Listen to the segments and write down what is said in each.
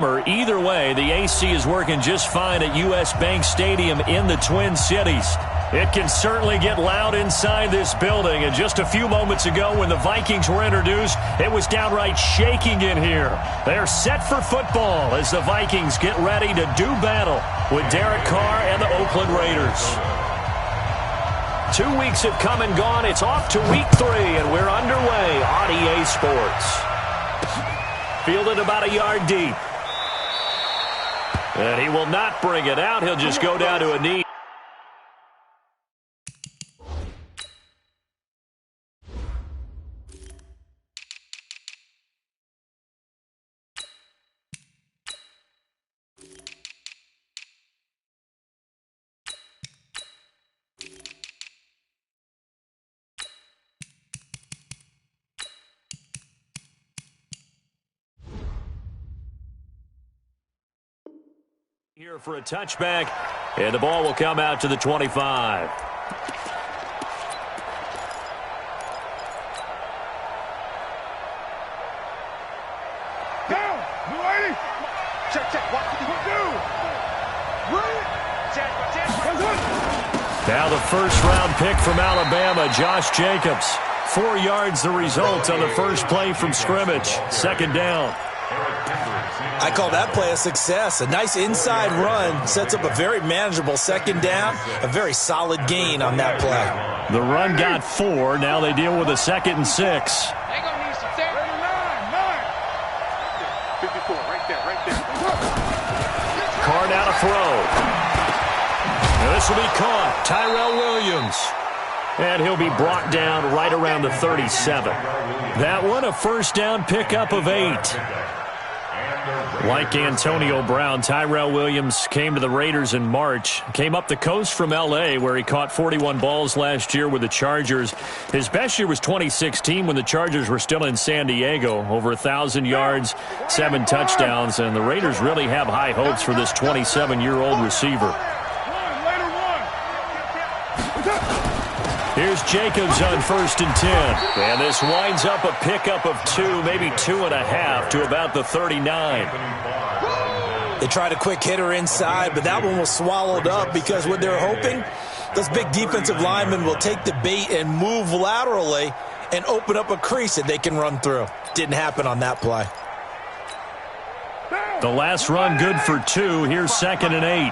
Either way, the AC is working just fine at U.S. Bank Stadium in the Twin Cities. It can certainly get loud inside this building, and just a few moments ago when the Vikings were introduced, it was downright shaking in here. They're set for football as the Vikings get ready to do battle with Derek Carr and the Oakland Raiders. 2 weeks have come and gone. It's off to week 3, and we're underway on EA Sports. Fielded about a yard deep. And he will not bring it out. He'll just go down to a knee. Here for a touchback, and the ball will come out to the 25. Down, lady. Check. What do you do? Now the first-round pick from Alabama, Josh Jacobs. 4 yards the result on the first play from scrimmage. Second down. I call that play a success. A nice inside run sets up a very manageable second down, a very solid gain on that play. The run got 4. Now they deal with a 2nd and 6. They're going to need some 9. 54, right there. Carr now to throw. Now this will be caught. Tyrell Williams. And he'll be brought down right around the 37. That one a first down pickup of 8. Like Antonio Brown, Tyrell Williams came to the Raiders in March. Came up the coast from L.A., where he caught 41 balls last year with the Chargers. His best year was 2016 when the Chargers were still in San Diego. Over 1,000 yards, 7 touchdowns, and the Raiders really have high hopes for this 27-year-old receiver. Here's Jacobs on 1st and 10. And this winds up a pickup of 2, maybe 2.5 to about the 39. They tried a quick hitter inside, but that one was swallowed up because what they're hoping, those big defensive linemen will take the bait and move laterally and open up a crease that they can run through. Didn't happen on that play. The last run good for 2. Here's 2nd and 8.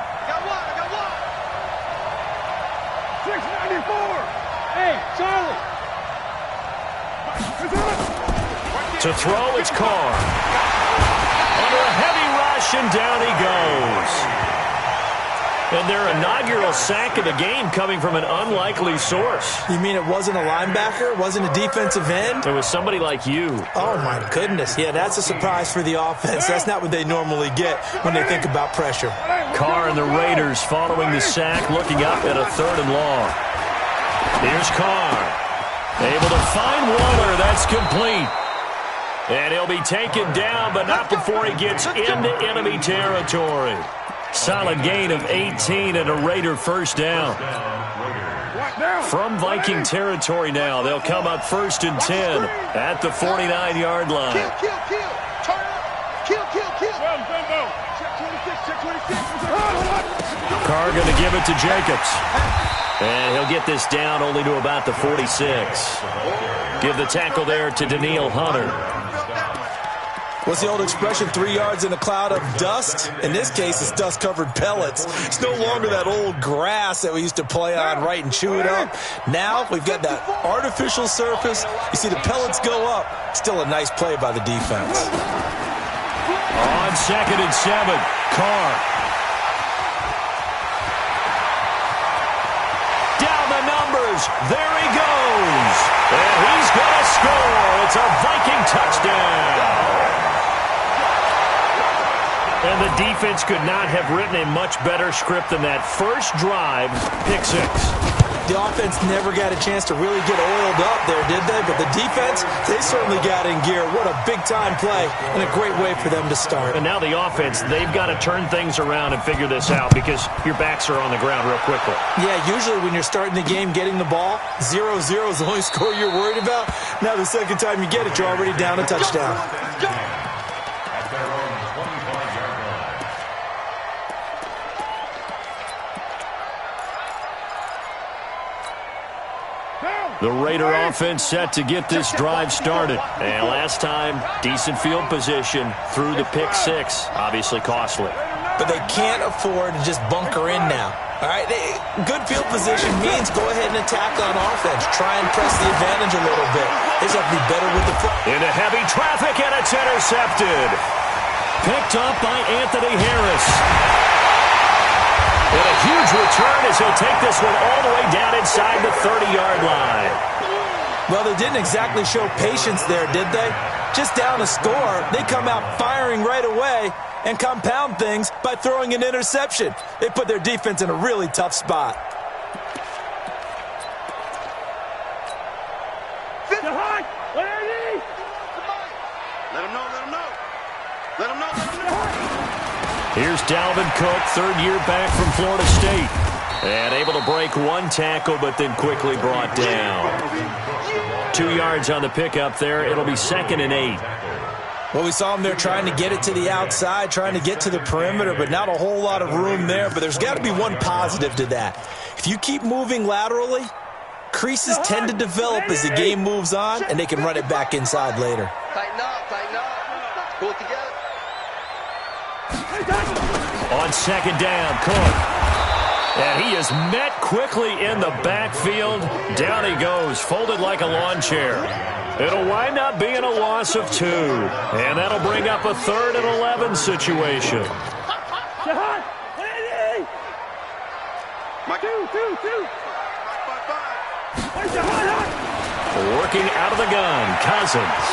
To throw, it's Carr. Under a heavy rush, and down he goes. And their inaugural sack of the game coming from an unlikely source. You mean it wasn't a linebacker? It wasn't a defensive end? It was somebody like you. Oh, my goodness. Yeah, that's a surprise for the offense. That's not what they normally get when they think about pressure. Carr and the Raiders following the sack, looking up at a 3rd and long. Here's Carr. Able to find Waller. That's complete. And he'll be taken down, but not before he gets into enemy territory. Solid gain of 18 and a Raider first down. From Viking territory now, they'll come up 1st and 10 at the 49-yard line. Carr going to give it to Jacobs. And he'll get this down only to about the 46. Give the tackle there to Daniil Hunter. What's the old expression, 3 yards in a cloud of dust? In this case, it's dust-covered pellets. It's no longer that old grass that we used to play on, right, and chew it up. Now we've got that artificial surface. You see the pellets go up. Still a nice play by the defense. On 2nd and 7, Carr. Down the numbers. There he goes. And he's going to score. It's a Viking touchdown. And the defense could not have written a much better script than that first drive, pick 6. The offense never got a chance to really get oiled up there, did they? But the defense, they certainly got in gear. What a big-time play and a great way for them to start. And now the offense, they've got to turn things around and figure this out because your backs are on the ground real quickly. Yeah, usually when you're starting the game, getting the ball, 0-0 is the only score you're worried about. Now the second time you get it, you're already down a touchdown. The Raider offense set to get this drive started. And last time, decent field position through the pick six. Obviously costly. But they can't afford to just bunker in now. All right, good field position means go ahead and attack on offense. Try and press the advantage a little bit. They just have to be better with the foot. Into heavy traffic, and it's intercepted. Picked up by Anthony Harris. And a huge return as he'll take this one all the way down inside the 30-yard line. Well, they didn't exactly show patience there, did they? Just down a score, they come out firing right away and compound things by throwing an interception. They put their defense in a really tough spot. Let him know, let him know. Let him know, let him know. Here's Dalvin Cook, third-year back from Florida State. And able to break one tackle, but then quickly brought down. 2 yards on the pickup there. It'll be 2nd and 8. Well, we saw them there trying to get it to the outside, trying to get to the perimeter, but not a whole lot of room there. But there's got to be one positive to that. If you keep moving laterally, creases tend to develop as the game moves on, and they can run it back inside later. Tighten up, tighten up. Pull it together. On 2nd down, Cook. And he is met quickly in the backfield. Down he goes, folded like a lawn chair. It'll wind up being a loss of 2. And that'll bring up a 3rd and 11 situation. Working out of the gun, Cousins.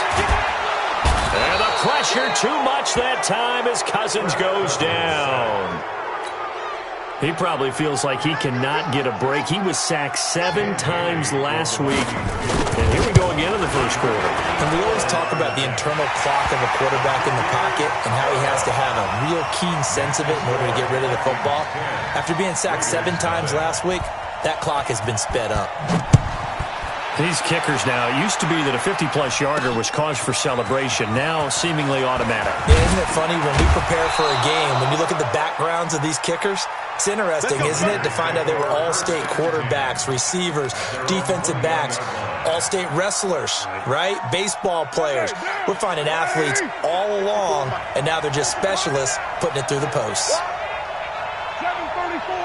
And the pressure too much that time as Cousins goes down. He probably feels like he cannot get a break. He was sacked 7 times last week. And here we go again in the first quarter. And we always talk about the internal clock of a quarterback in the pocket and how he has to have a real keen sense of it in order to get rid of the football. After being sacked 7 times last week, that clock has been sped up. These kickers now, it used to be that a 50-plus yarder was cause for celebration. Now, seemingly automatic. Yeah, isn't it funny? When we prepare for a game, when you look at the backgrounds of these kickers, it's interesting, isn't it, to find out they were all-state quarterbacks, receivers, defensive backs, all-state wrestlers, right? Baseball players. We're finding athletes all along, and now they're just specialists putting it through the posts. 734.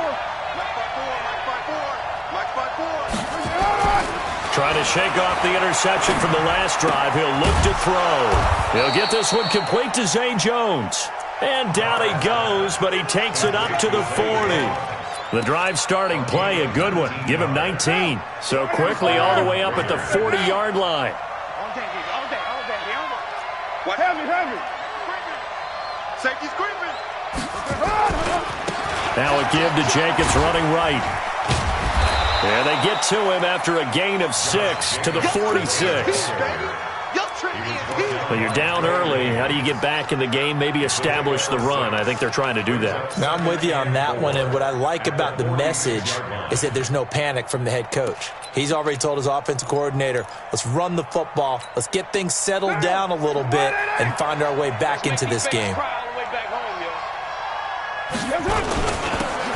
Trying to shake off the interception from the last drive. He'll look to throw. He'll get this one complete to Zay Jones. And down he goes, but he takes it up to the 40. The drive starting play, a good one. Give him 19. So quickly all the way up at the 40-yard line. Heavy. Safety's creeping. Now a give to Jacobs running right. And they get to him after a gain of 6 to the 46. Well, you're down early. How do you get back in the game? Maybe establish the run. I think they're trying to do that. Now, I'm with you on that one, and what I like about the message is that there's no panic from the head coach. He's already told his offensive coordinator, let's run the football, let's get things settled down a little bit, and find our way back into this game.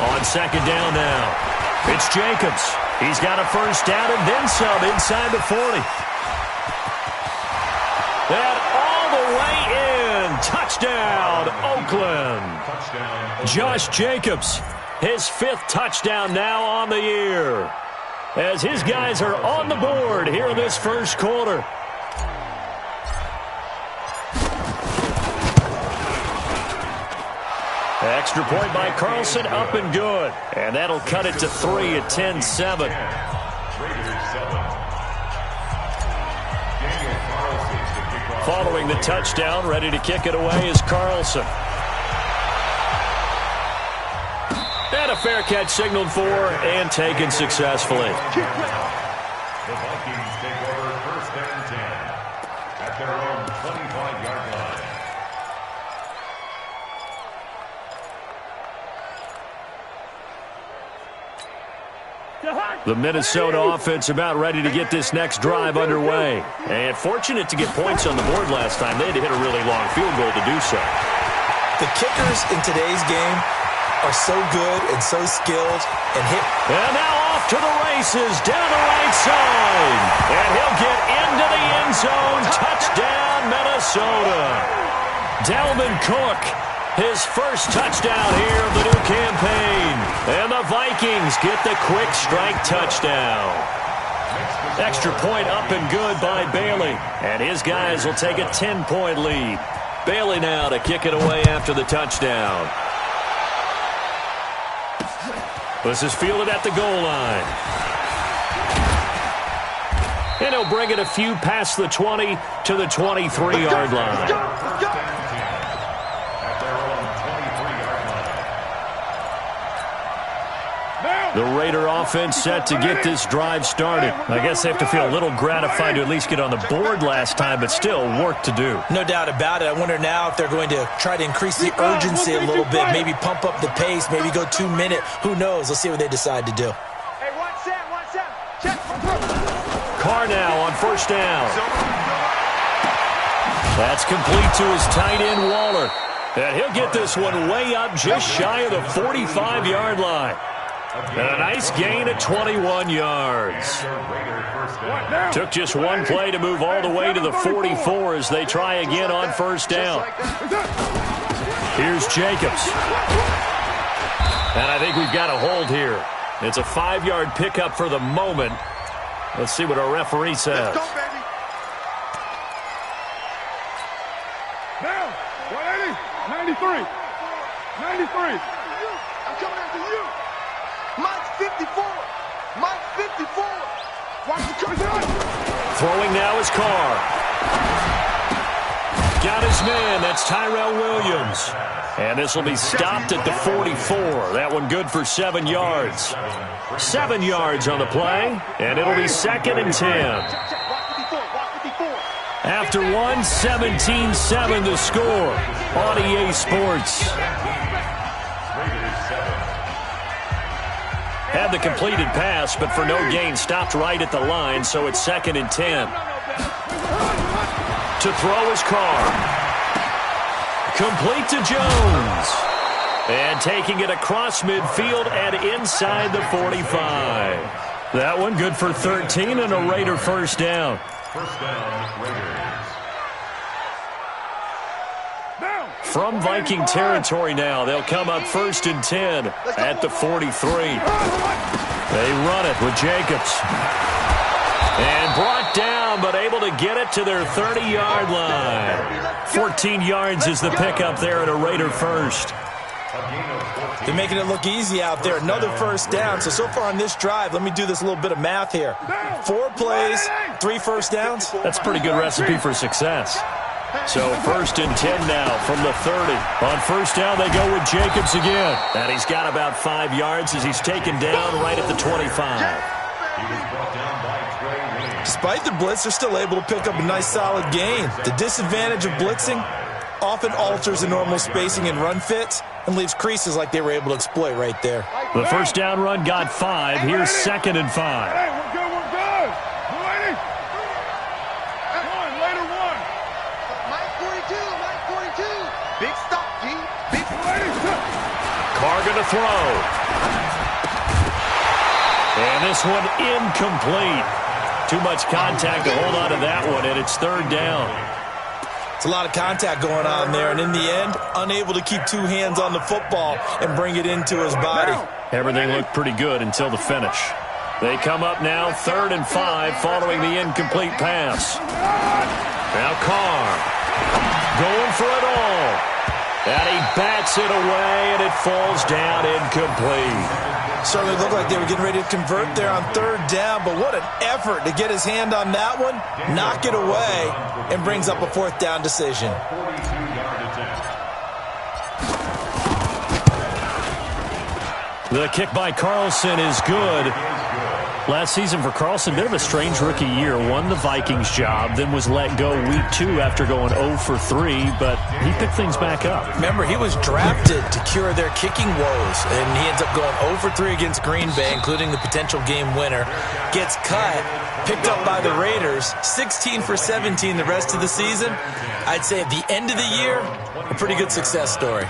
On 2nd down now. It's Jacobs. He's got a first down and then some inside the 40. And all the way in. Touchdown, Oakland. Josh Jacobs, his 5th touchdown now on the year. As his guys are on the board here in this first quarter. Extra point by Carlson, up and good. And that'll cut it to 3 at 10-7. Following the touchdown, ready to kick it away is Carlson. And a fair catch signaled for and taken successfully. The Vikings take over 1st and 10 at their own 25-yard line. The Minnesota offense about ready to get this next drive underway. And fortunate to get points on the board last time. They had to hit a really long field goal to do so. The kickers in today's game are so good and so skilled and hit. And now off to the races, down the right side. And he'll get into the end zone. Touchdown, Minnesota. Dalvin Cook, his first touchdown here of the new campaign. And the Vikings get the quick strike touchdown. Extra point up and good by Bailey. And his guys will take a 10-point lead. Bailey now to kick it away after the touchdown. This is fielded at the goal line. And he'll bring it a few past the 20 to the 23-yard line. The Raider offense set to get this drive started. I guess they have to feel a little gratified to at least get on the board last time, but still work to do. No doubt about it. I wonder now if they're going to try to increase the urgency a little bit, maybe pump up the pace, maybe go 2 minute. Who knows? Let's see what they decide to do. Hey, watch out. Check. Carr now on first down. That's complete to his tight end, Waller. And he'll get this one way up just shy of the 45-yard line. And a nice gain at 21 yards. Took just one play to move all the way to the 44 as they try again on first down. Here's Jacobs. And I think we've got a hold here. It's a 5-yard pickup for the moment. Let's see what our referee says. Let's go, baby. Down. 180. 93. I'm coming after you. Mike's 54. Mike's 54. Watch the touchdown. Throwing now is Carr. Got his man. That's Tyrell Williams. And this will be stopped at the 44. That one good for 7 yards. 7 yards on the play. And it'll be 2nd and 10. After one, 17-7 the score on EA Sports. Had the completed pass, but for no gain, stopped right at the line, so it's 2nd and 10. To throw is Carr. Complete to Jones. And taking it across midfield and inside the 45. That one good for 13 and a Raider first down. First down, Raiders. From Viking territory now, they'll come up 1st and 10 at the 43. They run it with Jacobs. And brought down, but able to get it to their 30-yard line. 14 yards is the pickup there at a Raider first. They're making it look easy out there. Another first down. So far on this drive, let me do this little bit of math here. 4 plays, 3 first downs. That's a pretty good recipe for success. So 1st and 10 now from the 30. On first down, they go with Jacobs again. And he's got about 5 yards as he's taken down right at the 25. Despite the blitz, they're still able to pick up a nice solid gain. The disadvantage of blitzing often alters the normal spacing and run fits and leaves creases like they were able to exploit right there. The first down run got 5. Here's 2nd and 5. Hey, we're good. Later one. Mike 42. Big stop, G. Big Carr gonna throw. And this one incomplete. Too much contact to hold on to that one, and it's 3rd down. It's a lot of contact going on there, and in the end, unable to keep 2 hands on the football and bring it into his body. Everything looked pretty good until the finish. They come up now 3rd and 5 following the incomplete pass. Now Carr going for it all. And he bats it away, and it falls down incomplete. Certainly looked like they were getting ready to convert there on 3rd down, but what an effort to get his hand on that one, knock it away, and brings up a 4th down decision. The kick by Carlson is good. Last season for Carlson, bit of a strange rookie year. Won the Vikings job, then was let go week 2 after going 0 for 3, but he picked things back up. Remember, he was drafted to cure their kicking woes, and he ends up going 0 for 3 against Green Bay, including the potential game winner. Gets cut, picked up by the Raiders, 16 for 17 the rest of the season. I'd say at the end of the year, a pretty good success story.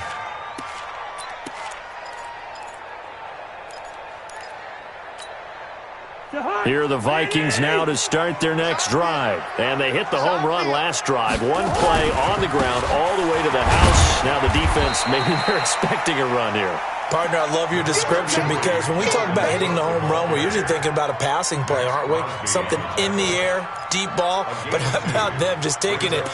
Here are the Vikings now to start their next drive. And they hit the home run last drive. One play on the ground all the way to the house. Now the defense, maybe they're expecting a run here. Partner, I love your description because when we talk about hitting the home run, we're usually thinking about a passing play, aren't we? Something in the air, deep ball. But how about them just taking it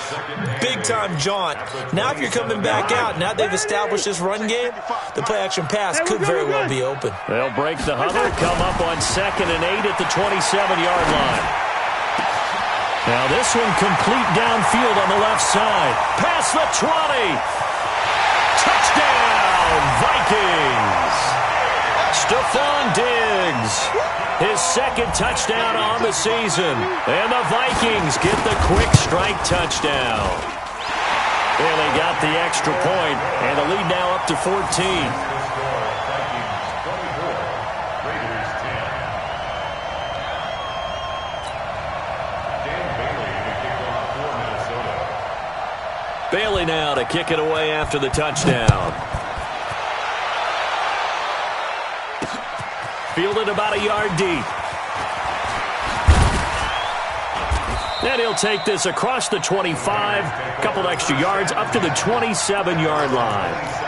big-time jaunt? Now if you're coming back out, now they've established this run game, the play-action pass could very well be open. They'll break the huddle, come up on 2nd and 8 at the 27-yard line. Now this one complete downfield on the left side. Past the 20. Touchdown, Vikings! Stephon Diggs, his 2nd touchdown on the season. And the Vikings get the quick strike touchdown. And they got the extra point, and the lead now up to 14. Bailey now to kick it away after the touchdown. Fielded about a yard deep. And he'll take this across the 25. A couple extra yards up to the 27-yard line.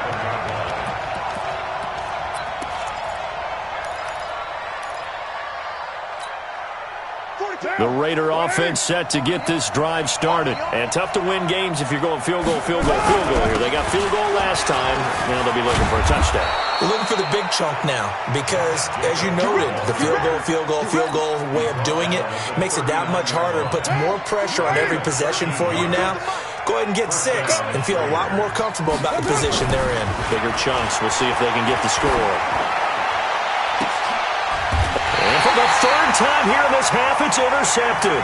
The Raider offense set to get this drive started. And tough to win games if you're going field goal, field goal, field goal here. They got field goal last time. Now they'll be looking for a touchdown. They're looking for the big chunk now because, as you noted, the field goal way of doing it makes it that much harder and puts more pressure on every possession for you now. Go ahead and get 6 and feel a lot more comfortable about the position they're in. Bigger chunks. We'll see if they can get the score. For the 3rd time here in this half, it's intercepted.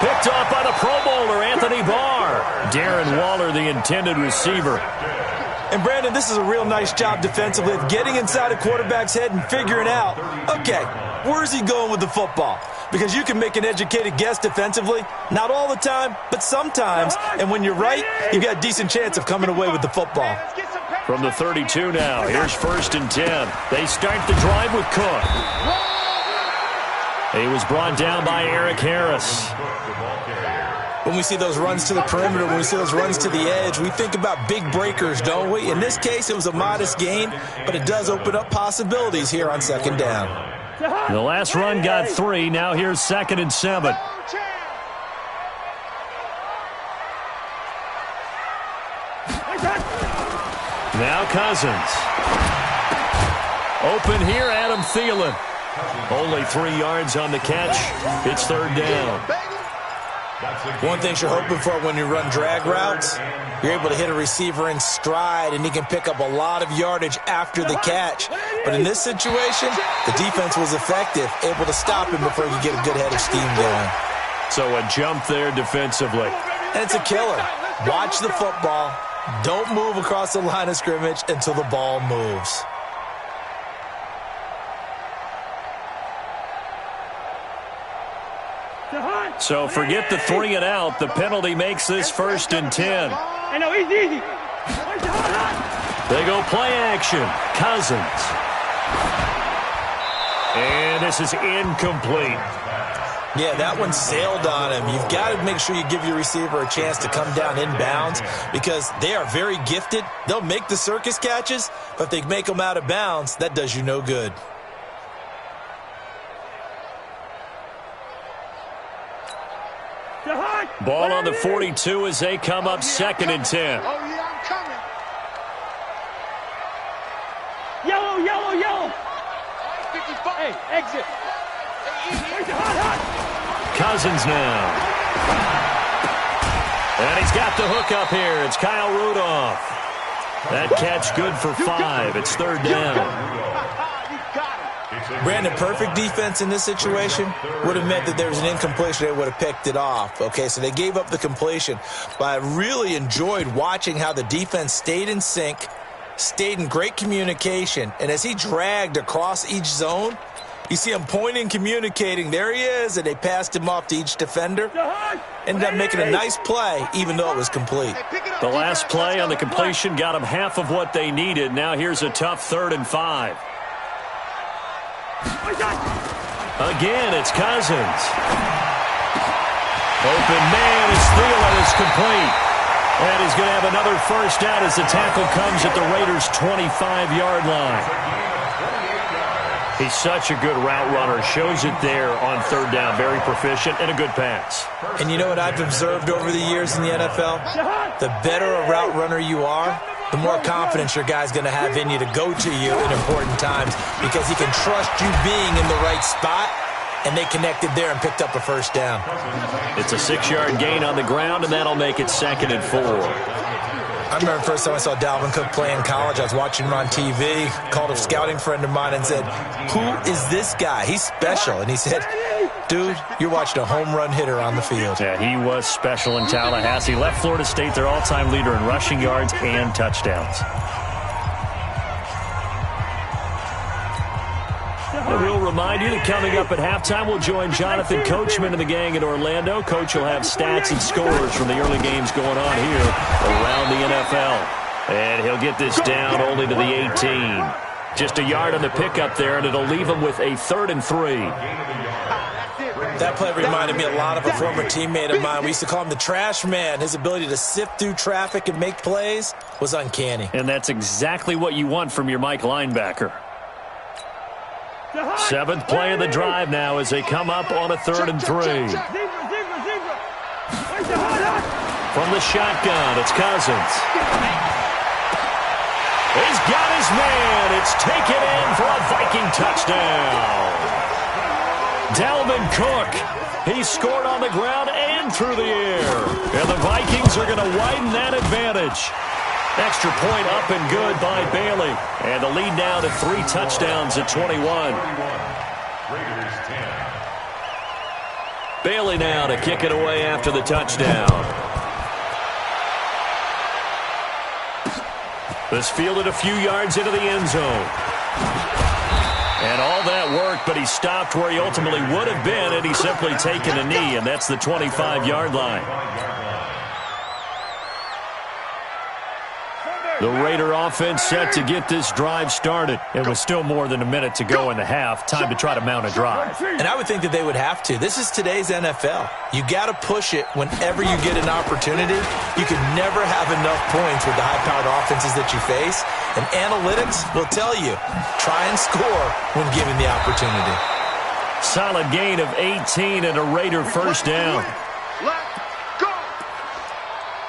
Picked off by the Pro Bowler, Anthony Barr. Darren Waller, the intended receiver. And, Brandon, this is a real nice job defensively of getting inside a quarterback's head and figuring out, okay, where's he going with the football? Because you can make an educated guess defensively. Not all the time, but sometimes. And when you're right, you've got a decent chance of coming away with the football. From the 32 now, here's 1st and 10. They start the drive with Cook. He was brought down by Eric Harris. When we see those runs to the perimeter, when we see those runs to the edge, we think about big breakers, don't we? In this case, it was a modest gain, but it does open up possibilities here on 2nd down. The last run got 3. Now here's 2nd and 7. Now Cousins. Open here, Adam Thielen. Only 3 yards on the catch. It's 3rd down. One thing you're hoping for when you run drag routes, you're able to hit a receiver in stride, and he can pick up a lot of yardage after the catch. But in this situation, the defense was effective, able to stop him before he could get a good head of steam going. So a jump there defensively. And it's a killer. Watch the football. Don't move across the line of scrimmage until the ball moves. So forget the 3 and out. The penalty makes this 1st and 10. They go play action. Cousins. And this is incomplete. Yeah, that one sailed on him. You've got to make sure you give your receiver a chance to come down inbounds because they are very gifted. They'll make the circus catches, but if they make them out of bounds, that does you no good. Ball on the 42 as they come up 2nd and 10. Oh, yeah, I'm coming. Yellow. 55. Hey, exit. Cousins now. And he's got the hook up here. It's Kyle Rudolph. That catch good for 5. It's 3rd down. Brandon, perfect defense in this situation would have meant that there was an incompletion. They would have picked it off. Okay, so they gave up the completion. But I really enjoyed watching how the defense stayed in sync, stayed in great communication. And as he dragged across each zone, you see him pointing, communicating. There he is, and they passed him off to each defender. Ended up making a nice play, even though it was complete. The last play on the completion got them half of what they needed. Now here's a tough 3rd and 5. Again, it's Cousins. Open man is Thielen. It's complete. And he's going to have another first down as the tackle comes at the Raiders' 25-yard line. He's such a good route runner. Shows it there on third down. Very proficient and a good pass. And you know what I've observed over the years in the NFL? The better a route runner you are, the more confidence your guy's going to have in you to go to you in important times because he can trust you being in the right spot, and they connected there and picked up a first down. It's a 6-yard gain on the ground, and that'll make it 2nd and 4. I remember the first time I saw Dalvin Cook play in college. I was watching him on TV, called a scouting friend of mine and said, "Who is this guy? He's special." And he said, "Dude, you're watching a home run hitter on the field." Yeah, he was special in Tallahassee. Left Florida State their all-time leader in rushing yards and touchdowns. And we'll remind you that coming up at halftime, we'll join Jonathan Coachman and the gang in Orlando. Coach will have stats and scores from the early games going on here around the NFL. And he'll get this down only to the 18. Just a yard on the pickup there, and it'll leave him with a 3rd and 3. That play reminded me a lot of a former teammate of mine. We used to call him the trash man. His ability to sift through traffic and make plays was uncanny. And that's exactly what you want from your Mike linebacker. 7th play of the drive now as they come up on a 3rd and 3. From the shotgun, it's Cousins. He's got his man. It's taken in for a Viking touchdown. Dalvin Cook. He scored on the ground and through the air. And the Vikings are going to widen that advantage. Extra point up and good by Bailey. And the lead now to 3 touchdowns at 21. Bailey now to kick it away after the touchdown. This fielded a few yards into the end zone. And all that worked, but he stopped where he ultimately would have been, and he's simply taken a knee, and that's the 25-yard line. The Raider offense set to get this drive started. It was still more than a minute to go in the half. Time to try to mount a drive. And I would think that they would have to. This is today's NFL. You got to push it whenever you get an opportunity. You can never have enough points with the high-powered offenses that you face. And analytics will tell you, try and score when given the opportunity. Solid gain of 18 and a Raider first down.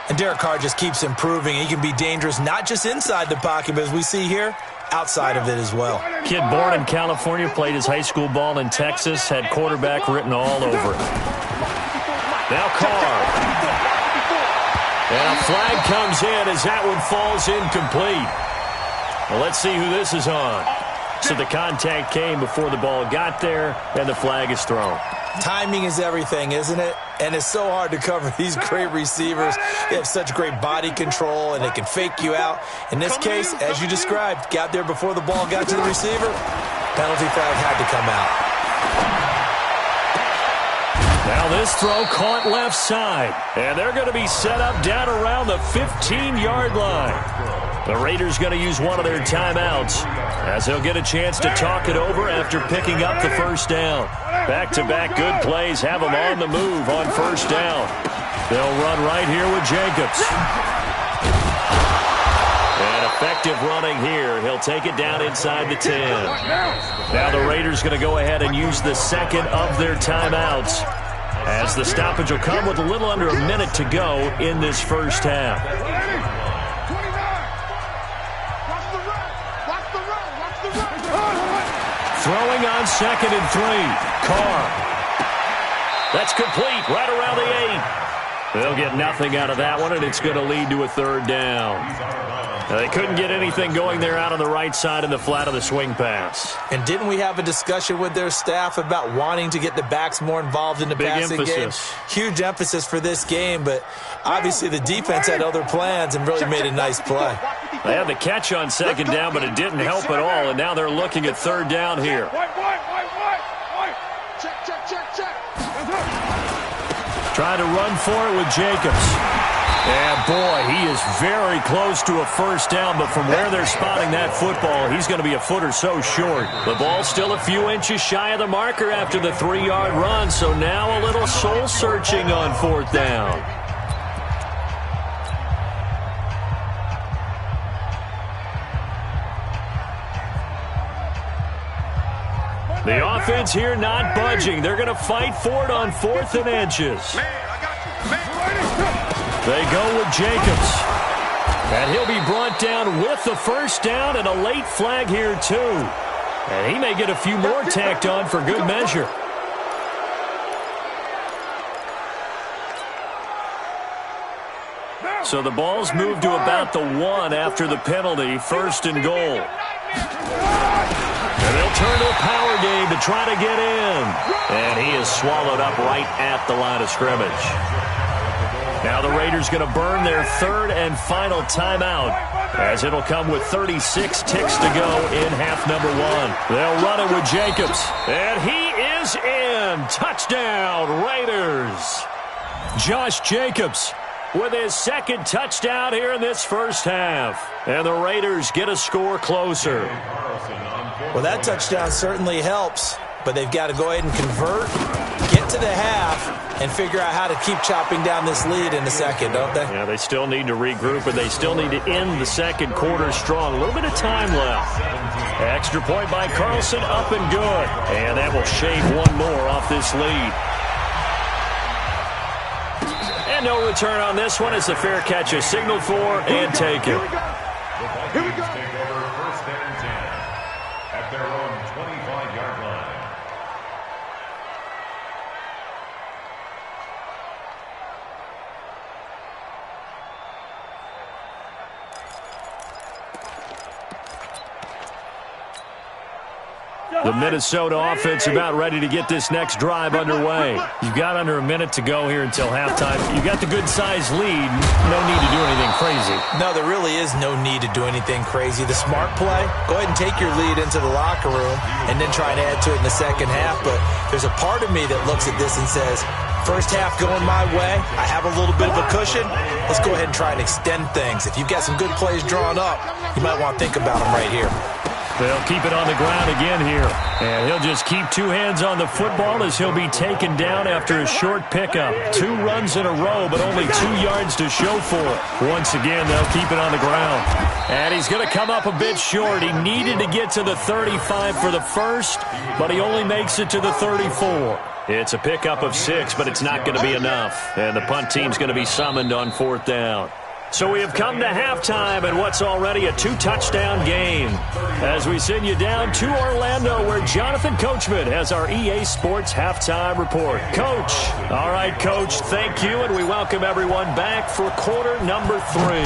And Derek Carr just keeps improving. He can be dangerous not just inside the pocket, but as we see here, outside of it as well. Kid born in California, played his high school ball in Texas, had quarterback written all over it. Now Carr. And a flag comes in as that one falls incomplete. Well, let's see who this is on. So the contact came before the ball got there, and the flag is thrown. Timing is everything, isn't it? And it's so hard to cover these great receivers. They have such great body control, and they can fake you out. In this case, as you described, got there before the ball got to the receiver. Penalty flag had to come out. Now this throw caught left side. And they're going to be set up down around the 15-yard line. The Raiders going to use one of their timeouts as they'll get a chance to talk it over after picking up the first down. Back-to-back good plays have them on the move on first down. They'll run right here with Jacobs. And effective running here. He'll take it down inside the 10. Now the Raiders going to go ahead and use the second of their timeouts as the stoppage will come with a little under a minute to go in this first half. Throwing on 2nd and 3. Carr. That's complete right around the 8. They'll get nothing out of that one, and it's going to lead to a 3rd down. Now, they couldn't get anything going there out on the right side in the flat of the swing pass. And didn't we have a discussion with their staff about wanting to get the backs more involved in the passing game? Huge emphasis for this game, but obviously the defense had other plans and really made a nice play. They had the catch on 2nd down, but it didn't help at all, and now they're looking at 3rd down here. Trying to run for it with Jacobs. And boy, he is very close to a first down, but from where they're spotting that football, he's going to be a foot or so short. The ball's still a few inches shy of the marker after the 3-yard run, so now a little soul-searching on 4th down. The offense here not budging. They're going to fight for it on 4th and inches. They go with Jacobs. And he'll be brought down with the first down and a late flag here, too. And he may get a few more tacked on for good measure. So the ball's moved to about the 1 after the penalty, 1st and goal. And they'll turn to a power game to try to get in. And he is swallowed up right at the line of scrimmage. Now the Raiders going to burn their 3rd and final timeout, as it'll come with 36 ticks to go in half number 1. They'll run it with Jacobs. And he is in. Touchdown, Raiders. Josh Jacobs with his 2nd touchdown here in this first half. And the Raiders get a score closer. Well, that touchdown certainly helps, but they've got to go ahead and convert, get to the half, and figure out how to keep chopping down this lead in the second, don't they? Yeah, they still need to regroup, and they still need to end the second quarter strong. A little bit of time left. Extra point by Carlson, up and good. And that will shave one more off this lead. And no return on this one as the fair catch is signaled for and taken. Here we go. Take over 1st and 10 at their own 25-yard line. The Minnesota offense about ready to get this next drive underway. You've got under a minute to go here until halftime. You've got the good-sized lead. No need to do anything crazy. No, there really is no need to do anything crazy. The smart play, go ahead and take your lead into the locker room and then try and add to it in the second half. But there's a part of me that looks at this and says, first half going my way, I have a little bit of a cushion. Let's go ahead and try and extend things. If you've got some good plays drawn up, you might want to think about them right here. They'll keep it on the ground again here. And he'll just keep 2 hands on the football as he'll be taken down after a short pickup. 2 runs in a row, but only 2 yards to show for it. Once again, they'll keep it on the ground. And he's going to come up a bit short. He needed to get to the 35 for the first, but he only makes it to the 34. It's a pickup of 6, but it's not going to be enough. And the punt team's going to be summoned on 4th down. So we have come to halftime in what's already a 2-touchdown game. As we send you down to Orlando, where Jonathan Coachman has our EA Sports Halftime Report. Coach. All right, Coach, thank you, and we welcome everyone back for quarter number 3.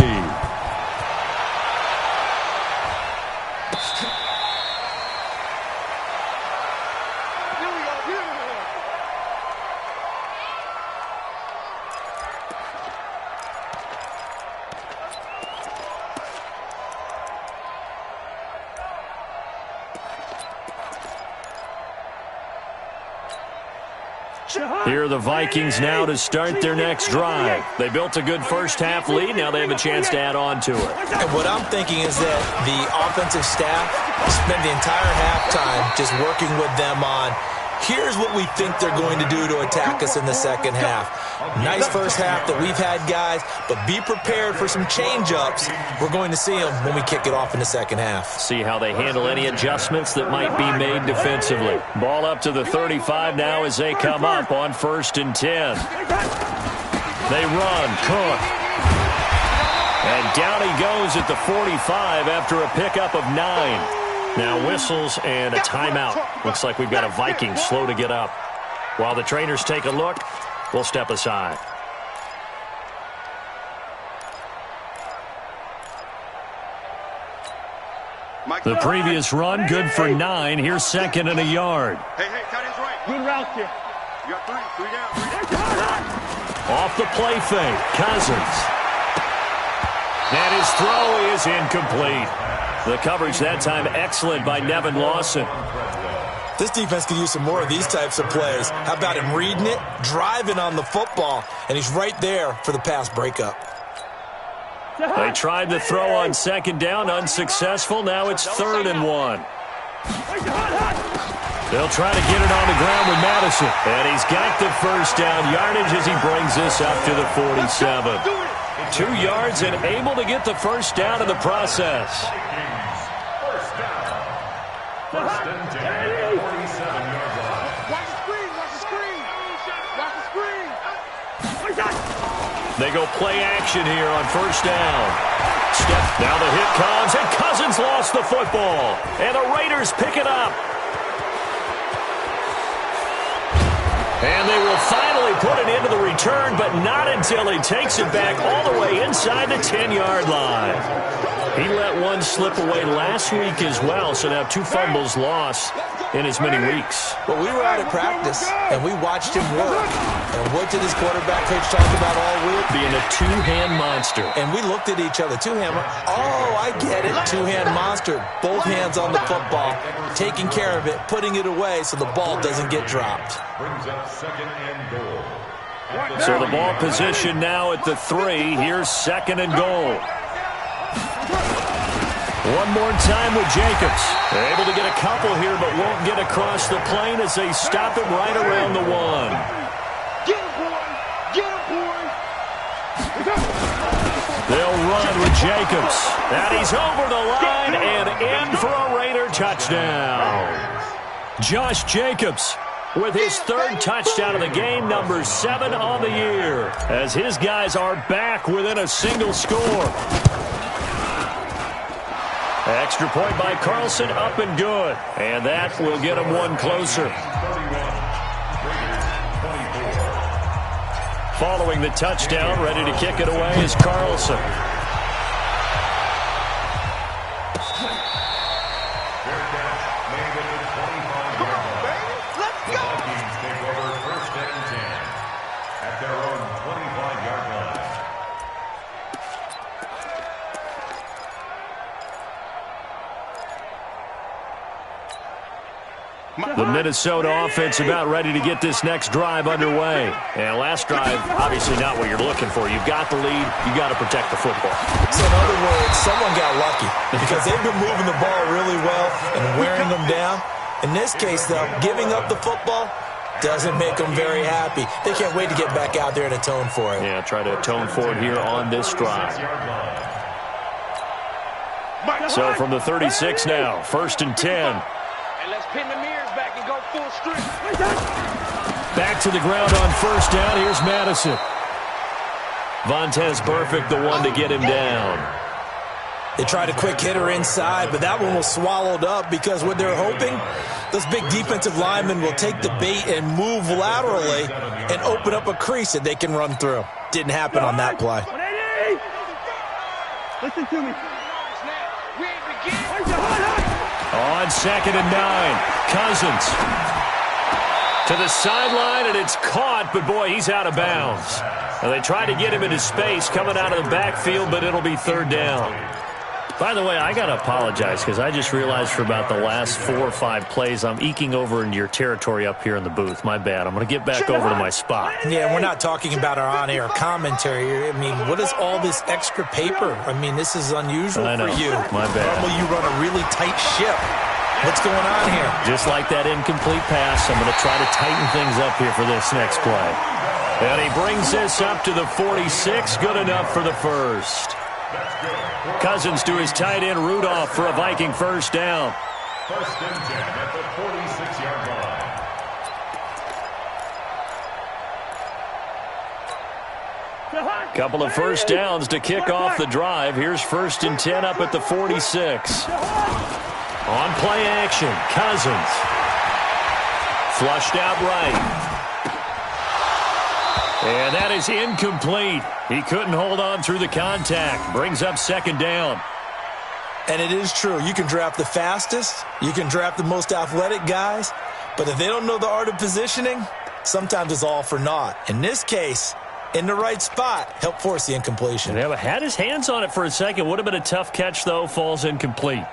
Here are the Vikings now to start their next drive. They built a good first half lead. Now they have a chance to add on to it. And what I'm thinking is that the offensive staff spent the entire halftime just working with them on, here's what we think they're going to do to attack us in the second half. Nice first half that we've had, guys, but be prepared for some change-ups. We're going to see them when we kick it off in the second half. See how they handle any adjustments that might be made defensively. Ball up to the 35 now as they come up on 1st and 10. They run. Cook. And down he goes at the 45 after a pickup of 9. Now whistles and a timeout. Looks like we've got a Viking slow to get up. While the trainers take a look, we'll step aside. The previous run, good for 9. Here's 2nd and a yard. Hey, tight end's right. Good route, kid. You got 3 down. Off the play fake, Cousins. And his throw is incomplete. The coverage that time excellent by Nevin Lawson. This defense could use some more of these types of plays. How about him reading it, driving on the football, and he's right there for the pass breakup. They tried the throw on second down, unsuccessful. Now it's 3rd and 1. They'll try to get it on the ground with Madison. And he's got the first down yardage as he brings this up to the 47. 2 yards and able to get the first down in the process. First down. First and 10 at the 47-yard line. Watch the screen, watch the screen. Watch the screen. They go play action here on first down. Now the hit comes, and Cousins lost the football. And the Raiders pick it up. And they will finally put it into the return, but not until he takes it back all the way inside the 10-yard line. He let one slip away last week as well, so now 2 fumbles lost in as many weeks. But we were out at practice, and we watched him work. And what did his quarterback coach talk about all week? Being a 2-hand monster. And we looked at each other. 2-hand. Oh, I get it. 2-hand monster. Both hands on the football, taking care of it, putting it away so the ball doesn't get dropped. Brings up 2nd and goal. So the ball position now at the 3. Here's 2nd and goal. One more time with Jacobs. They're able to get a couple here, but won't get across the plane as they stop him right around the 1. Get him, boy. Get him, boy. They'll run with Jacobs. And he's over the line and in for a Raider touchdown. Josh Jacobs with his 3rd touchdown of the game, number 7 on the year, as his guys are back within a single score. Extra point by Carlson, up and good. And that will get him one closer. Following the touchdown, ready to kick it away is Carlson. The Minnesota offense about ready to get this next drive underway. And last drive, obviously not what you're looking for. You've got the lead. You've got to protect the football. So in other words, someone got lucky because they've been moving the ball really well and wearing them down. In this case, though, giving up the football doesn't make them very happy. They can't wait to get back out there and atone for it. Yeah, try to atone for it here on this drive. So from the 36 now, 1st and 10. Let's pin the mirrors back and go full strength. Back to the ground on first down. Here's Madison. Vontez Burfict, the one to get him down. They tried a quick hitter inside, but that one was swallowed up because what they're hoping, those big defensive linemen will take the bait and move laterally and open up a crease that they can run through. Didn't happen on that play. Listen to me. On 2nd and 9, Cousins to the sideline, and it's caught, but boy, he's out of bounds. And they try to get him into space coming out of the backfield, but it'll be 3rd down. By the way, I got to apologize because I just realized for about the last 4 or 5 plays, I'm eking over into your territory up here in the booth. My bad. I'm going to get back over to my spot. Yeah, we're not talking about our on-air commentary. I mean, what is all this extra paper? I mean, this is unusual I know. for you. My bad. Normally you run a really tight ship. What's going on here? Just like that incomplete pass, I'm going to try to tighten things up here for this next play. And he brings this up to the 46. Good enough for the first. Cousins to his tight end Rudolph for a Viking first down. 1st and 10 at the 46-yard line. Couple of first downs to kick off the drive. Here's 1st and 10 up at the 46. On play action, Cousins. Flushed out right. And that is incomplete. He couldn't hold on through the contact. Brings up 2nd down. And it is true. You can draft the fastest. You can draft the most athletic guys. But if they don't know the art of positioning, sometimes it's all for naught. In this case, in the right spot, help force the incompletion. Yeah, but had his hands on it for a second. Would have been a tough catch, though. Falls incomplete.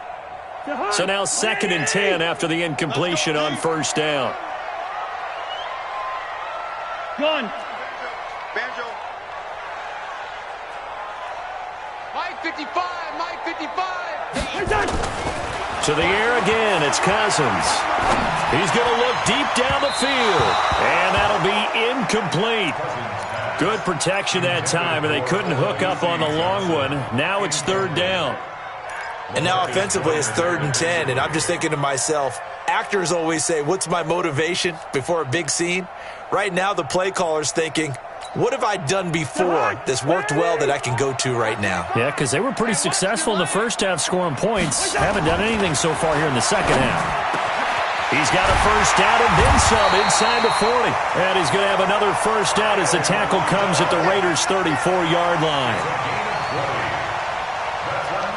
So now 2nd and 10 after the incompletion on first down. Gun. Banjo. 55, Mike 55. To the air again, it's Cousins. He's going to look deep down the field, and that'll be incomplete. Good protection that time, and they couldn't hook up on the long one. Now it's third down. And now offensively it's 3rd and 10, and I'm just thinking to myself, actors always say, what's my motivation before a big scene? Right now the play caller's thinking, what have I done before that's worked well that I can go to right now? Yeah, because they were pretty successful in the first half scoring points. Haven't done anything so far here in the second half. He's got a first down and then some inside the 40. And he's going to have another first down as the tackle comes at the Raiders' 34-yard line.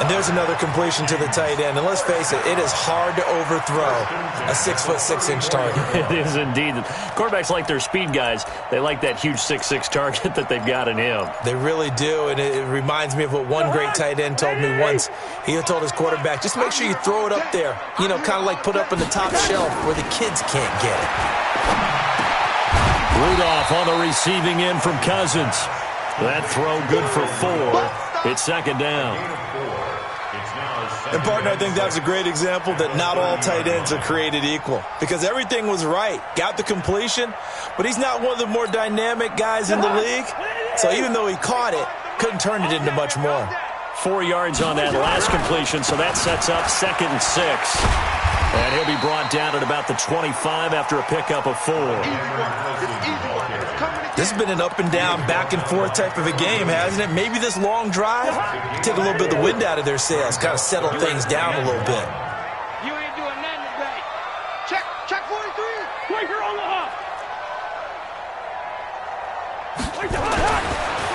And there's another completion to the tight end. And let's face it, it is hard to overthrow a 6'6" target. It is indeed. Quarterbacks like their speed guys. They like that huge 6'6" target that they've got in him. They really do, and it reminds me of what one great tight end told me once. He told his quarterback, just make sure you throw it up there. You know, kind of like put up in the top shelf where the kids can't get it. Rudolph on the receiving end from Cousins. That throw good for 4. It's second down. And, partner, I think that was a great example that not all tight ends are created equal because everything was right. Got the completion, but he's not one of the more dynamic guys in the league. So even though he caught it, couldn't turn it into much more. 4 yards on that last completion, so that sets up 2nd and 6. And he'll be brought down at about the 25 after a pickup of 4. This has been an up-and-down, back-and-forth type of a game, hasn't it? Maybe this long drive, take a little bit of the wind out of their sails, kind of settle things down a little bit. You ain't doing nothing today. Check 43. Wait, you're on the hop.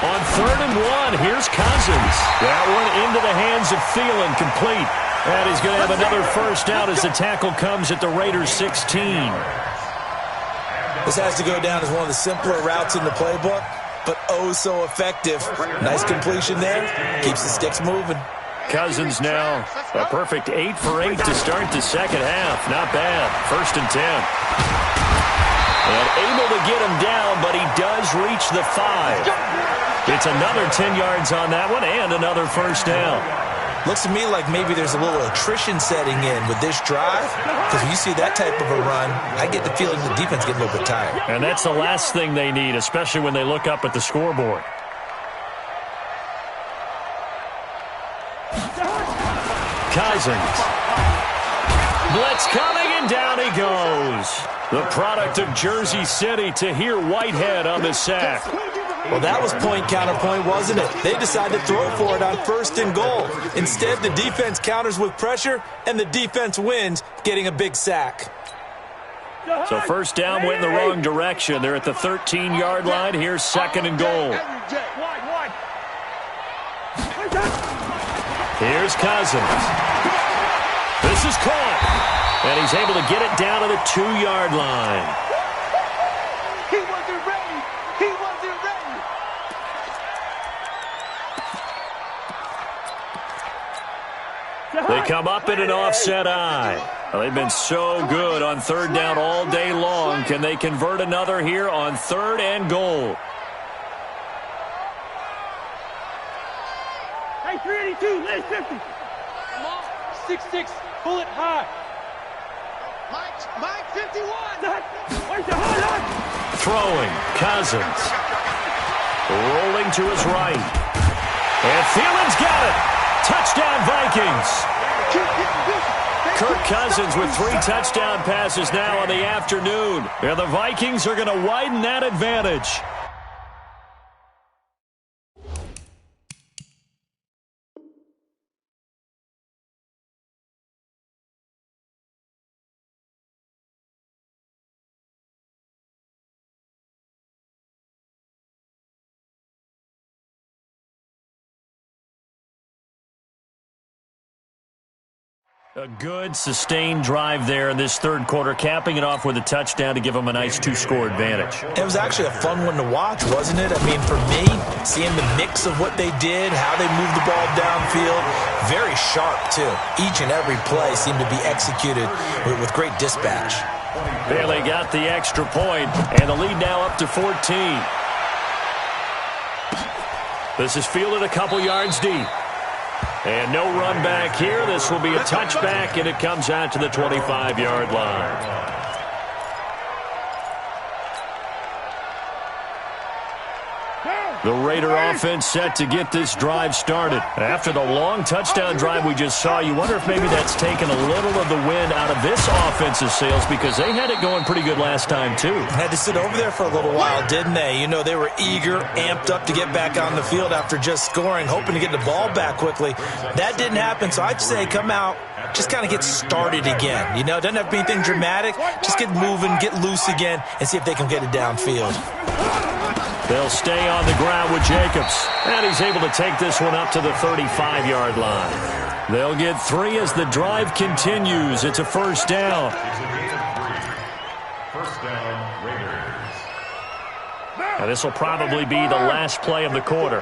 On 3rd and 1, here's Cousins. That one into the hands of Thielen, complete. And he's going to have another first down as the tackle comes at the Raiders' 16. This has to go down as one of the simpler routes in the playbook, but oh so effective. Nice completion there. Keeps the sticks moving. Cousins now a perfect 8 for 8 to start the second half. Not bad. 1st and 10. And able to get him down, but he does reach the 5. It's another 10 yards on that one and another first down. Looks to me like maybe there's a little attrition setting in with this drive, because when you see that type of a run, I get the feeling the defense getting a little bit tired. And that's the last thing they need, especially when they look up at the scoreboard. Cousins. Blitz coming, and down he goes. The product of Jersey City, Tahir Whitehead on the sack. Well, that was point counterpoint, wasn't it? They decided to throw for it on 1st and goal. Instead, the defense counters with pressure, and the defense wins, getting a big sack. So first down went in the wrong direction. They're at the 13-yard line. Here's 2nd and goal. Here's Cousins. This is caught. And he's able to get it down to the 2-yard line. He wasn't ready. He wasn't ready. They come up in an offset eye. Well, they've been so good on 3rd down all day long. Can they convert another here on 3rd and goal? Hey, 382, left 50. Come on, 6'6", bullet high. Mike 51. Throwing, Cousins. Rolling to his right. And Thielen's got it. Touchdown, Vikings. Kirk Cousins with 3 touchdown passes now on the afternoon. And the Vikings are going to widen that advantage. A good, sustained drive there in this 3rd quarter, capping it off with a touchdown to give them a nice 2-score advantage. It was actually a fun one to watch, wasn't it? I mean, for me, seeing the mix of what they did, how they moved the ball downfield, very sharp, too. Each and every play seemed to be executed with great dispatch. Bailey got the extra point, and the lead now up to 14. This is fielded a couple yards deep. And no run back here. This will be a touchback, and it comes out to the 25-yard line. The Raider offense set to get this drive started. After the long touchdown drive we just saw, you wonder if maybe that's taken a little of the wind out of this offense's sails, because they had it going pretty good last time, too. Had to sit over there for a little while, didn't they? You know, they were eager, amped up to get back on the field after just scoring, hoping to get the ball back quickly. That didn't happen, so I'd say come out, just kind of get started again. You know, doesn't have to be anything dramatic. Just get moving, get loose again, and see if they can get it downfield. They'll stay on the ground with Jacobs. And he's able to take this one up to the 35-yard line. They'll get 3 as the drive continues. It's a first down. First down, Raiders. And this will probably be the last play of the quarter.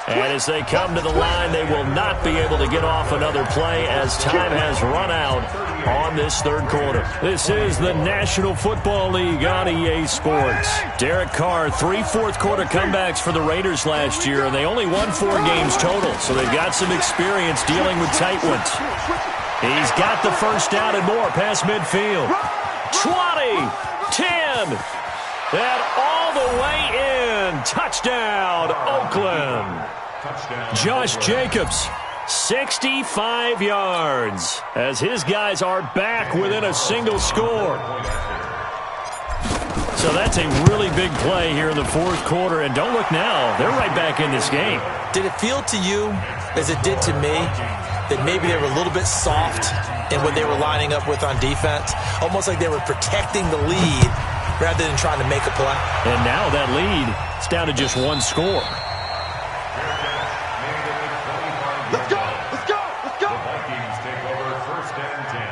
And as they come to the line, they will not be able to get off another play as time has run out on this third quarter. This is the National Football League on EA Sports. Derek Carr, 3 fourth-quarter comebacks for the Raiders last year, and they only won 4 games total, so they've got some experience dealing with tight ones. He's got the first down and more past midfield. 20, 10, and all the way in. Touchdown, Oakland. Josh Jacobs, 65 yards, as his guys are back within a single score. So that's a really big play here in the fourth quarter, and don't look now, they're right back in this game. Did it feel to you, as it did to me, that maybe they were a little bit soft in what they were lining up with on defense? Almost like they were protecting the lead rather than trying to make a play. And now that lead is down to just 1 score. Let's go! Let's go! Let's go! The Vikings take over first and 10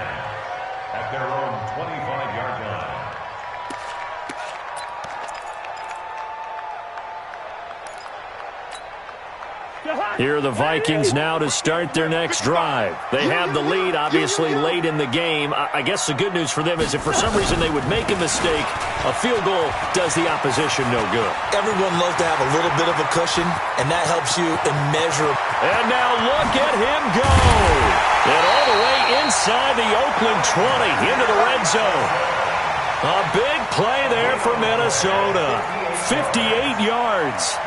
at their own 25-yard line. Here are the Vikings now to start their next drive. They have the lead, obviously, late in the game. I guess the good news for them is if for some reason they would make a mistake, a field goal does the opposition no good. Everyone loves to have a little bit of a cushion, and that helps you immeasurably. And now look at him go. And all the way inside the Oakland 20 into the red zone. A big play there for Minnesota. 58 yards.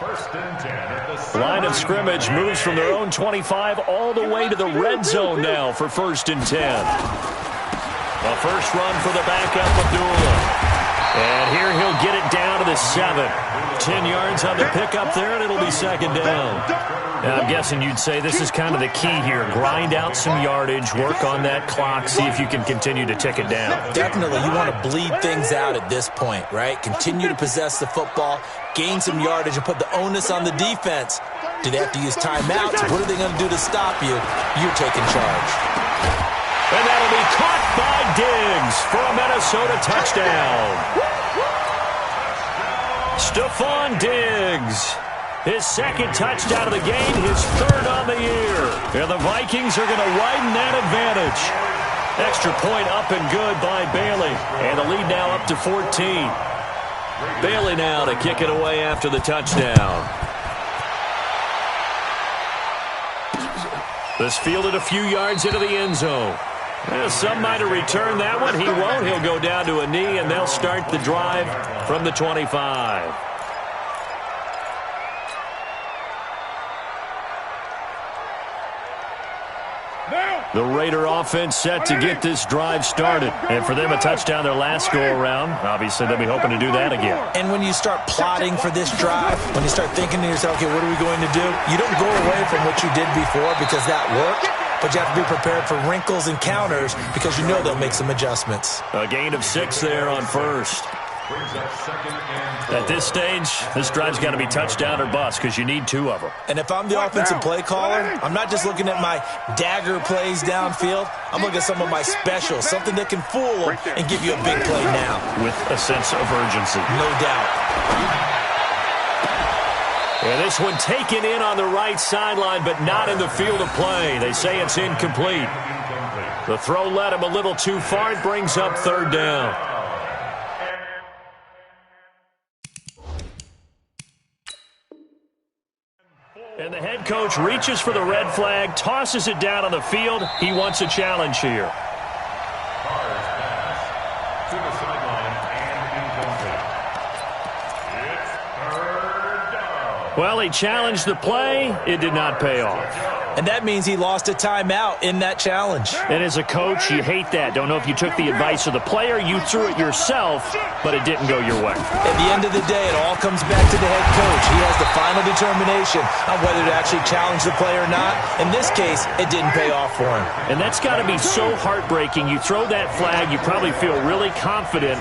First and 10 at the Line of scrimmage moves from their own 25 all the way to the red zone now for first and 10. A first run for the backup, Abdullah. And here he'll get it down to the 7. 10 yards on the pickup there, and it'll be second down. Now, I'm guessing you'd say this is kind of the key here. Grind out some yardage, work on that clock, see if you can continue to tick it down. Definitely, you want to bleed things out at this point, right? Continue to possess the football, gain some yardage, and put the onus on the defense. Do they have to use timeouts? What are they going to do to stop you? You're taking charge. And that'll be caught by Diggs for a Minnesota touchdown. Stephon Diggs, his second touchdown of the game, his third on the year. And the Vikings are going to widen that advantage. Extra point up and good by Bailey. And the lead now up to 14. Bailey now to kick it away after the touchdown. This fielded a few yards into the end zone. Some might have returned that one. He won't. He'll go down to a knee, and they'll start the drive from the 25. The Raider offense set to get this drive started. And for them, a touchdown their last go-around. Obviously, they'll be hoping to do that again. And when you start plotting for this drive, when you start thinking to yourself, okay, what are we going to do? You don't go away from what you did before because that worked. But you have to be prepared for wrinkles and counters because you know they'll make some adjustments. A gain of 6 there on first. At this stage, this drive's got to be touchdown or bust because you need 2 of them. And if I'm the offensive play caller, I'm not just looking at my dagger plays downfield. I'm looking at some of my specials, something that can fool them and give you a big play now. With a sense of urgency. No doubt. And this one taken in on the right sideline, but not in the field of play. They say it's incomplete. The throw led him a little too far. It brings up third down. And the head coach reaches for the red flag, tosses it down on the field. He wants a challenge here. Carr's pass to the sideline and incomplete. It's third down. Well, he challenged the play. It did not pay off. And that means he lost a timeout in that challenge. And as a coach, you hate that. Don't know if you took the advice of the player, you threw it yourself, but it didn't go your way. At the end of the day, it all comes back to the head coach. He has the final determination on whether to actually challenge the play or not. In this case, it didn't pay off for him. And that's got to be so heartbreaking. You throw that flag, you probably feel really confident,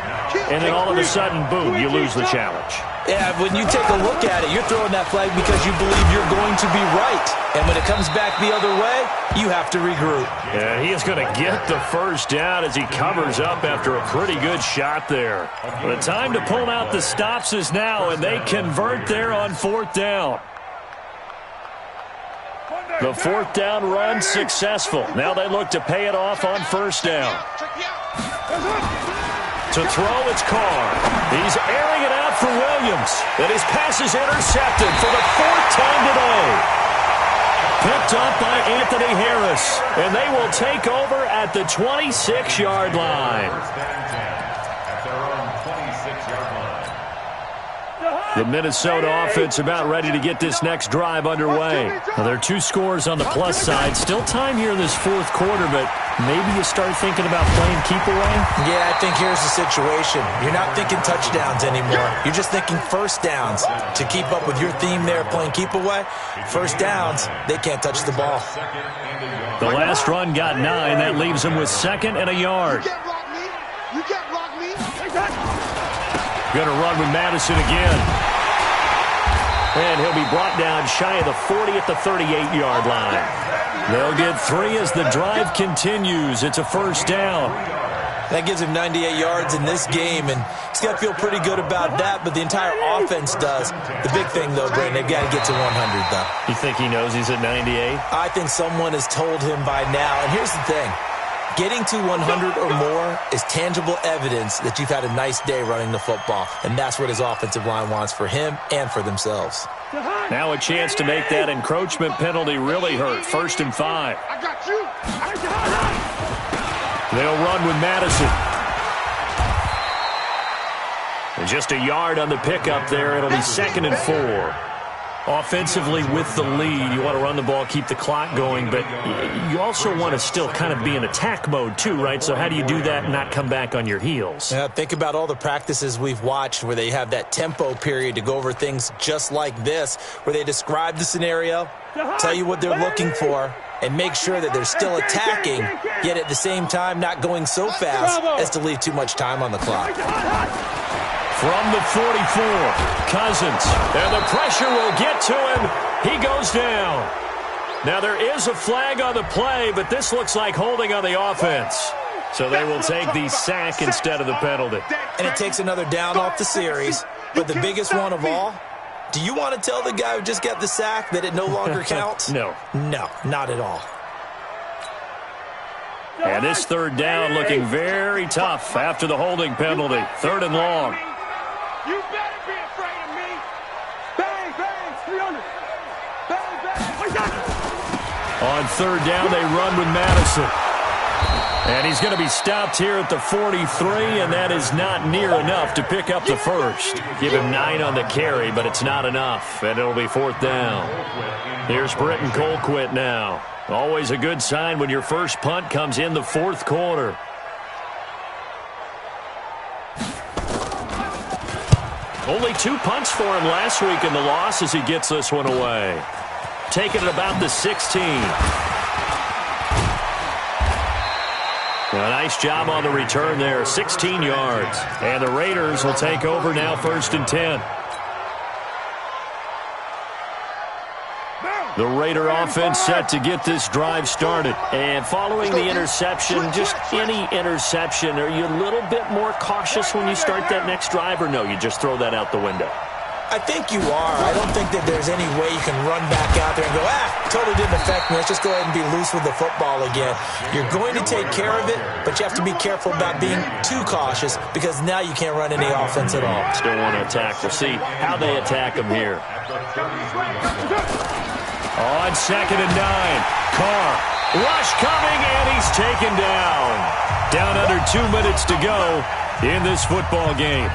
and then all of a sudden, boom, you lose the challenge. Yeah, when you take a look at it, you're throwing that flag because you believe you're going to be right. And when it comes back the other way, you have to regroup. Yeah, he is going to get the first down as he covers up after a pretty good shot there. The time to pull out the stops is now, and they convert there on fourth down. The fourth down run successful. Now they look to pay it off on first down. To throw, it's Carr. He's airing it out for Williams. And his pass is intercepted for the fourth time today. Picked up by Anthony Harris. And they will take over at the 26-yard line. First and 10 at their own 26-yard line. The Minnesota offense about ready to get this next drive underway. Now, there are two scores on the plus side. Still time here in this fourth quarter, but maybe you start thinking about playing keep away? Yeah, I think here's the situation. You're not thinking touchdowns anymore. You're just thinking first downs. To keep up with your theme there, playing keep away, first downs, they can't touch the ball. The last run got 9. That leaves them with second and a yard. You can't block me. You can't block me. Going to run with Madison again. And he'll be brought down shy of the 40 at the 38-yard line. They'll get 3 as the drive continues. It's a first down. That gives him 98 yards in this game, and he's got to feel pretty good about that, but the entire offense does. The big thing, though, Brandon, they've got to get to 100, though. You think he knows he's at 98? I think someone has told him by now, and here's the thing. Getting to 100 or more is tangible evidence that you've had a nice day running the football, and that's what his offensive line wants for him and for themselves. Now a chance to make that encroachment penalty really hurt. 1st and 5. I got you. They'll run with Madison. And just a yard on the pickup there. It'll be 2nd and 4. Offensively with the lead, you want to run the ball, keep the clock going, but you also want to still kind of be in attack mode too, right? So how do you do that and not come back on your heels? Yeah, think about all the practices we've watched where they have that tempo period to go over things just like this, where they describe the scenario, tell you what they're looking for, and make sure that they're still attacking, yet at the same time not going so fast as to leave too much time on the clock. From the 44, Cousins, and the pressure will get to him. He goes down. Now there is a flag on the play, but this looks like holding on the offense. So they will take the sack instead of the penalty. And it takes another down off the series, but the biggest one of all, do you want to tell the guy who just got the sack that it no longer counts? No. No, not at all. And this third down looking very tough after the holding penalty. 3rd and long. You better be afraid of me. Bang, bang, 300. Bang, bang. On 3rd down, they run with Madison. And he's going to be stopped here at the 43, and that is not near enough to pick up the first. Give him 9 on the carry, but it's not enough, and it'll be 4th down. Here's Britton Colquitt now. Always a good sign when your first punt comes in the 4th quarter. Only 2 punts for him last week in the loss as he gets this one away. Taking it about the 16. A nice job on the return there, 16 yards. And the Raiders will take over now 1st and 10. The Raider offense set to get this drive started. And following the interception, just any interception, are you a little bit more cautious when you start that next drive, or no, you just throw that out the window? I think you are. I don't think that there's any way you can run back out there and go, totally didn't affect me. Let's just go ahead and be loose with the football again. You're going to take care of it, but you have to be careful about being too cautious because now you can't run any offense at all. Still want to attack. We'll see how they attack them here. On 2nd and 9. Carr. Rush coming, and he's taken down. Down under 2 minutes to go in this football game.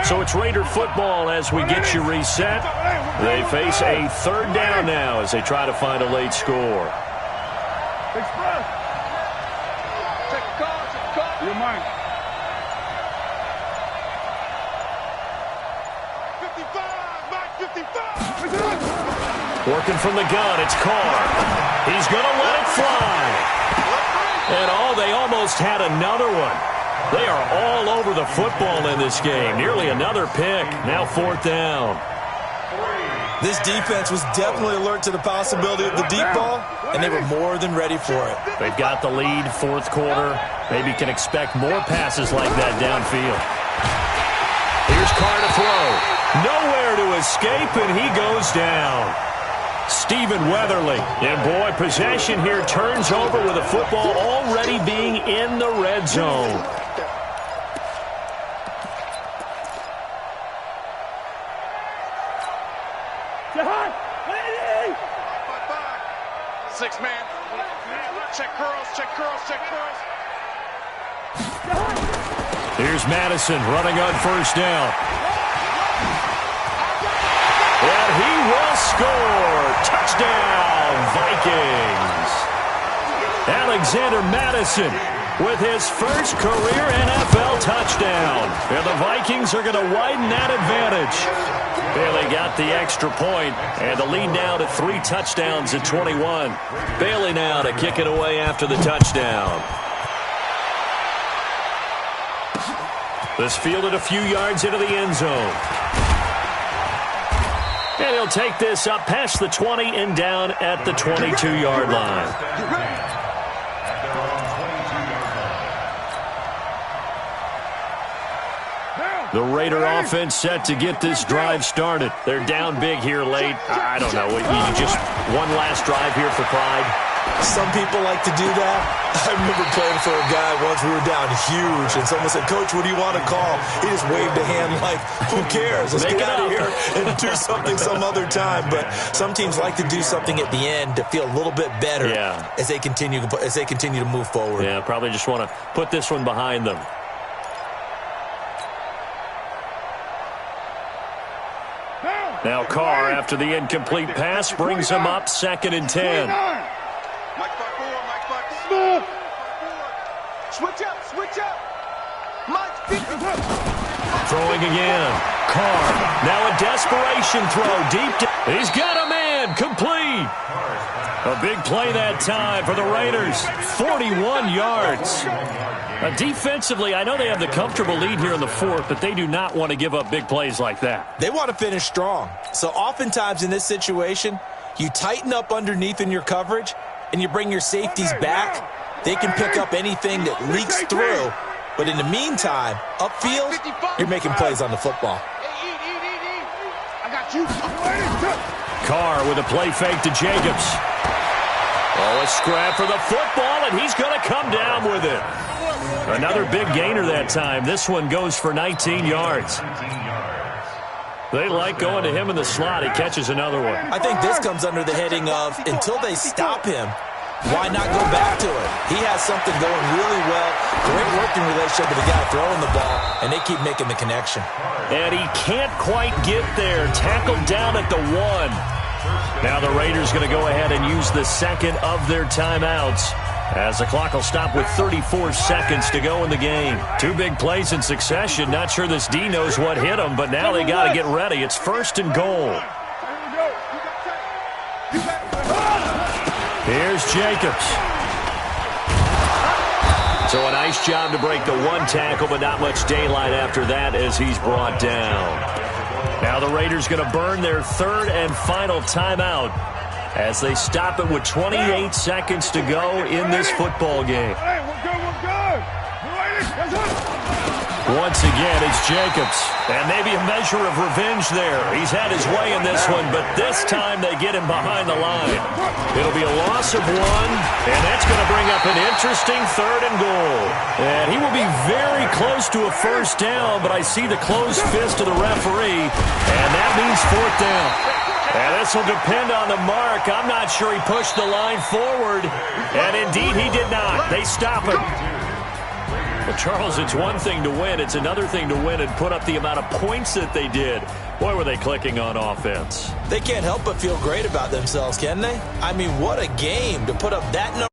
So it's Raider football as we get you reset. They face a 3rd down now as they try to find a late score. Express. Check the car. Your mind. 55, Mike 55. Working from the gun, it's Carr. He's going to let it fly. And they almost had another one. They are all over the football in this game. Nearly another pick. Now 4th down. This defense was definitely alert to the possibility of the deep ball, and they were more than ready for it. They've got the lead, 4th quarter. Maybe can expect more passes like that downfield. Here's Carr to throw. Nowhere to escape, and he goes down. Stephen Weatherly. And boy, possession here turns over with the football already being in the red zone. Six man. Check curls, check curls, check curls. Here's Madison running on 1st down. And he will score. Touchdown, Vikings. Alexander Madison with his first career NFL touchdown. And the Vikings are going to widen that advantage. Bailey got the extra point, and the lead now to 3 touchdowns at 21. Bailey now to kick it away after the touchdown. This fielded a few yards into the end zone. And he'll take this up past the 20 and down at the 22-yard line. The Raider offense set to get this drive started. They're down big here late. I don't know. You just one last drive here for pride. Some people like to do that. I remember playing for a guy once. We were down huge, and someone said, "Coach, what do you want to call?" He just waved a hand like, "Who cares? Let's get out of here and do something some other time." But some teams like to do something at the end to feel a little bit better as they continue to move forward. Yeah, probably just want to put this one behind them. Now Carr, after the incomplete pass, brings him up 2nd and 10. Mike 5-4, Mike 5-4. Switch up. Mike 50. Throwing again. Carr, now a desperation throw deep. He's got a man, complete. A big play that time for the Raiders. 41 yards. Defensively, I know they have the comfortable lead here in the 4th, but they do not want to give up big plays like that. They want to finish strong. So oftentimes in this situation, you tighten up underneath in your coverage, and you bring your safeties back. They can pick up anything that leaks through. But in the meantime, upfield, you're making plays on the football. I got you. Carr with a play fake to Jacobs. A scrap for the football, and he's going to come down with it. Another big gainer that time. This one goes for 19 yards. They like going to him in the slot. He catches another one. I think this comes under the heading of, until they stop him, why not go back to it? He has something going really well. Great working relationship with the guy throwing the ball, and they keep making the connection. And he can't quite get there. Tackled down at the 1. Now the Raiders going to go ahead and use the second of their timeouts, as the clock will stop with 34 seconds to go in the game. 2 big plays in succession. Not sure this D knows what hit him, but now they got to get ready. It's 1st and goal. Here's Jacobs. So a nice job to break the 1 tackle, but not much daylight after that as he's brought down. Now the Raiders going to burn their 3rd and final timeout as they stop it with 28 seconds to go in this football game. Once again, it's Jacobs. And maybe a measure of revenge there. He's had his way in this one, but this time they get him behind the line. It'll be a loss of 1, and that's going to bring up an interesting 3rd and goal. And he will be very close to a first down, but I see the closed fist of the referee, and that means 4th down. And this will depend on the mark. I'm not sure he pushed the line forward, and indeed he did not. They stop him. Well, Charles, it's one thing to win. It's another thing to win and put up the amount of points that they did. Boy, were they clicking on offense. They can't help but feel great about themselves, can they? I mean, what a game to put up that number.